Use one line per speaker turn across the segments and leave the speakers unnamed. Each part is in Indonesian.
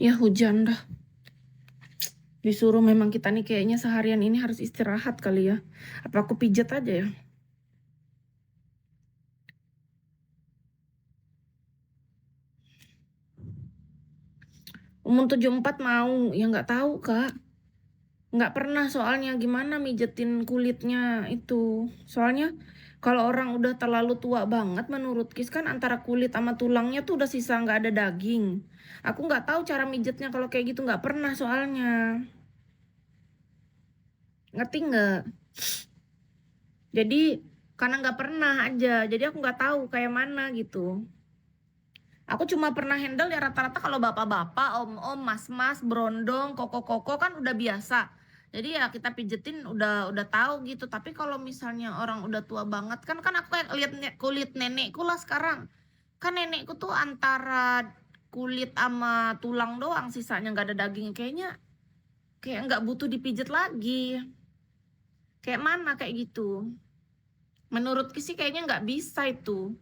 Ya hujan dah. Disuruh memang kita nih kayaknya seharian ini harus istirahat kali ya. Apa aku pijat aja ya? Umur 74 mau, ya nggak tahu Kak. Nggak pernah soalnya gimana mijetin kulitnya itu. Soalnya kalau orang udah terlalu tua banget menurut Kis kan antara kulit sama tulangnya tuh udah sisa nggak ada daging. Aku nggak tahu cara mijetnya kalau kayak gitu nggak pernah soalnya. Ngerti nggak? Jadi karena nggak pernah aja, jadi aku nggak tahu kayak mana gitu. Aku cuma pernah handle ya rata-rata kalau bapak-bapak, om-om, mas-mas, brondong, koko-koko kan udah biasa. Jadi ya kita pijetin udah tahu gitu. Tapi kalau misalnya orang udah tua banget kan aku lihat kulit nenekku lah sekarang. Kan nenekku tuh antara kulit sama tulang doang, sisanya nggak ada daging. Kayak nggak butuh dipijet lagi. Kayak mana kayak gitu. Menurutku sih kayaknya nggak bisa itu.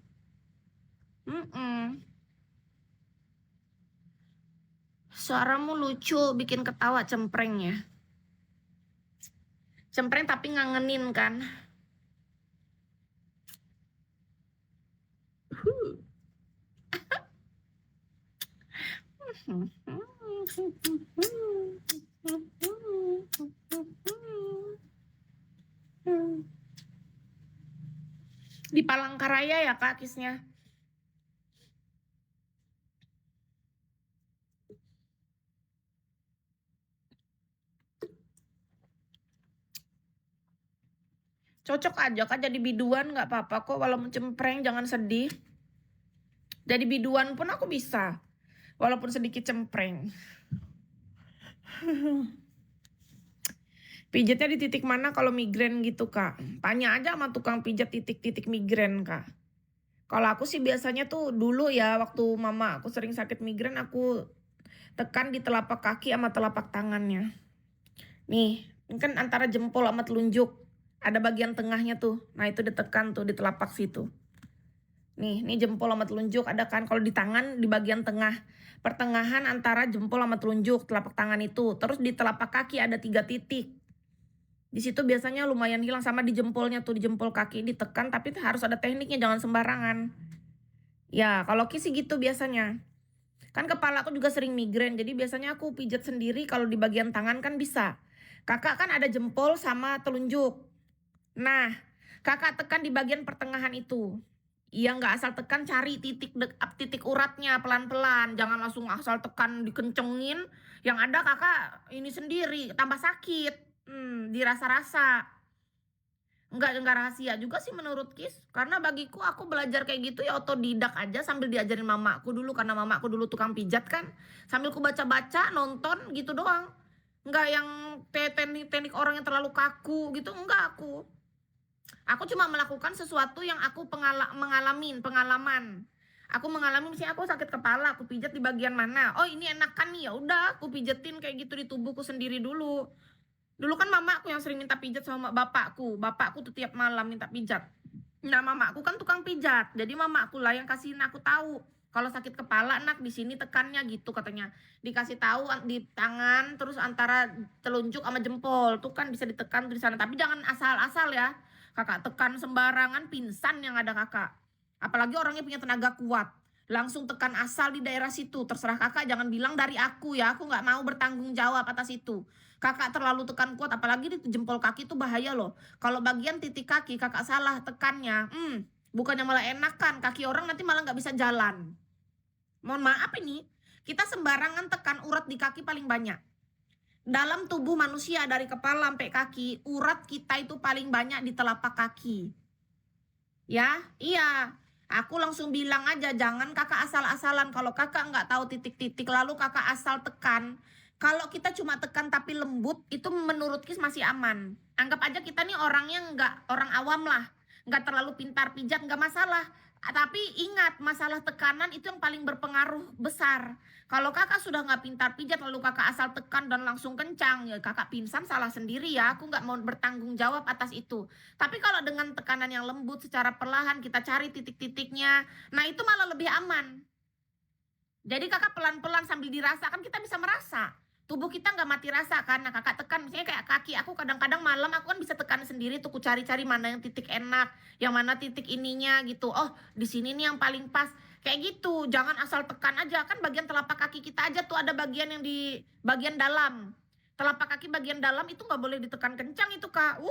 Mm-mm. Suaramu lucu, bikin ketawa cempreng ya. Cempreng tapi ngangenin kan. Di Palangkaraya ya Kak Kisnya. Cocok aja Kak jadi biduan nggak apa-apa kok. Walaupun cempreng jangan sedih. Jadi biduan pun aku bisa. Walaupun sedikit cempreng. Pijatnya di titik mana kalau migrain gitu Kak? Tanya aja sama tukang pijat titik-titik migrain Kak. Kalau aku sih biasanya tuh dulu ya waktu mama aku sering sakit migrain aku tekan di telapak kaki sama telapak tangannya. Nih, ini kan antara jempol sama telunjuk. Ada bagian tengahnya tuh. Nah itu ditekan tuh di telapak situ. Nih jempol sama telunjuk ada kan. Kalau di tangan di bagian tengah. Pertengahan antara jempol sama telunjuk telapak tangan itu. Terus di telapak kaki ada 3 titik. Di situ biasanya lumayan hilang sama di jempolnya tuh, di jempol kaki ditekan tapi harus ada tekniknya jangan sembarangan. Ya, kalau Ki sih gitu biasanya. Kan kepala aku juga sering migrain, jadi biasanya aku pijat sendiri kalau di bagian tangan kan bisa. Kakak kan ada jempol sama telunjuk. Nah, kakak tekan di bagian pertengahan itu. Iya nggak asal tekan cari titik uratnya pelan-pelan, jangan langsung asal tekan dikencengin. Yang ada kakak ini sendiri tambah sakit, dirasa-rasa. Enggak rahasia juga sih menurut Kis. Karena bagiku aku belajar kayak gitu ya otodidak aja sambil diajarin mamaku dulu. Karena mamaku dulu tukang pijat kan. Sambil ku baca-baca, nonton gitu doang. Enggak yang teknik-teknik orang yang terlalu kaku gitu. Enggak aku. Aku cuma melakukan sesuatu yang aku pengalaman. Aku mengalami misalnya aku sakit kepala, aku pijat di bagian mana. Oh ini enakan nih ya udah aku pijetin kayak gitu di tubuhku sendiri dulu. Dulu kan mamaku yang sering minta pijat sama bapakku. Bapakku tuh tiap malam minta pijat. Nah, mamaku kan tukang pijat. Jadi mamaku lah yang kasihin aku tahu. Kalau sakit kepala, nak di sini tekannya gitu katanya. Dikasih tahu di tangan terus antara telunjuk sama jempol. Tuh kan bisa ditekan tuh di sana. Tapi jangan asal-asal ya. Kakak tekan sembarangan pingsan yang ada kakak. Apalagi orangnya punya tenaga kuat. Langsung tekan asal di daerah situ. Terserah kakak jangan bilang dari aku ya. Aku nggak mau bertanggung jawab atas itu. Kakak terlalu tekan kuat, apalagi di jempol kaki itu bahaya loh. Kalau bagian titik kaki kakak salah tekannya, bukannya malah enakan, kaki orang nanti malah nggak bisa jalan. Mohon maaf ini, kita sembarangan tekan urat di kaki paling banyak. Dalam tubuh manusia dari kepala sampai kaki, urat kita itu paling banyak di telapak kaki. Ya, iya. Aku langsung bilang aja, jangan kakak asal-asalan. Kalau kakak nggak tahu titik-titik, lalu kakak asal tekan. Kalau kita cuma tekan tapi lembut, itu menurut Kis masih aman. Anggap aja kita nih orangnya nggak orang awam lah. Nggak terlalu pintar pijat, nggak masalah. Tapi ingat, masalah tekanan itu yang paling berpengaruh besar. Kalau kakak sudah nggak pintar pijat, lalu kakak asal tekan dan langsung kencang, ya kakak pingsan salah sendiri ya. Aku nggak mau bertanggung jawab atas itu. Tapi kalau dengan tekanan yang lembut secara perlahan kita cari titik-titiknya, nah itu malah lebih aman. Jadi Kakak pelan-pelan sambil dirasa, kan kita bisa merasa. Tubuh kita nggak mati rasa kan. Nah Kakak tekan, misalnya kayak kaki aku kadang-kadang malam aku kan bisa tekan sendiri tuh, ku cari-cari mana yang titik enak, yang mana titik ininya gitu. Oh, di sini nih yang paling pas. Kayak gitu, jangan asal tekan aja. Kan bagian telapak kaki kita aja tuh ada bagian yang di bagian dalam. Telapak kaki bagian dalam itu nggak boleh ditekan kencang itu Kak.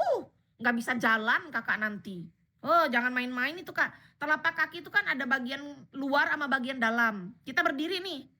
Nggak bisa jalan Kakak nanti. Oh, jangan main-main itu Kak. Telapak kaki itu kan ada bagian luar sama bagian dalam. Kita berdiri nih.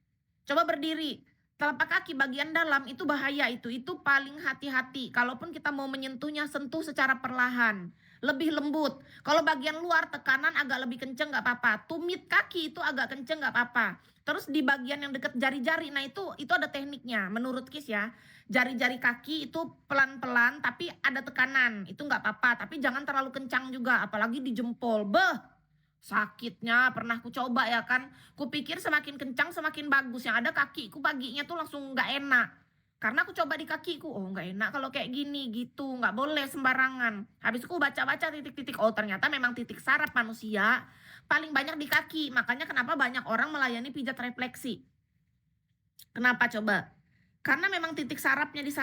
Coba berdiri. Telapak kaki bagian dalam itu bahaya itu. Itu paling hati-hati. Kalaupun kita mau menyentuhnya, sentuh secara perlahan. Lebih lembut. Kalau bagian luar tekanan agak lebih kenceng nggak apa-apa. Tumit kaki itu agak kenceng nggak apa-apa. Terus di bagian yang deket jari-jari, nah itu ada tekniknya. Menurut Kis ya, jari-jari kaki itu pelan-pelan tapi ada tekanan. Itu nggak apa-apa. Tapi jangan terlalu kencang juga. Apalagi di jempol. Beh, sakitnya pernah ku coba ya kan. Kupikir semakin kencang semakin bagus. Yang ada kakiku paginya tuh langsung nggak enak. Karena aku coba di kakiku, oh nggak enak kalau kayak gini gitu. Nggak boleh sembarangan. Habis itu aku baca-baca titik-titik. Oh ternyata memang titik saraf manusia paling banyak di kaki. Makanya kenapa banyak orang melayani pijat refleksi. Kenapa coba? Karena memang titik sarafnya di sana.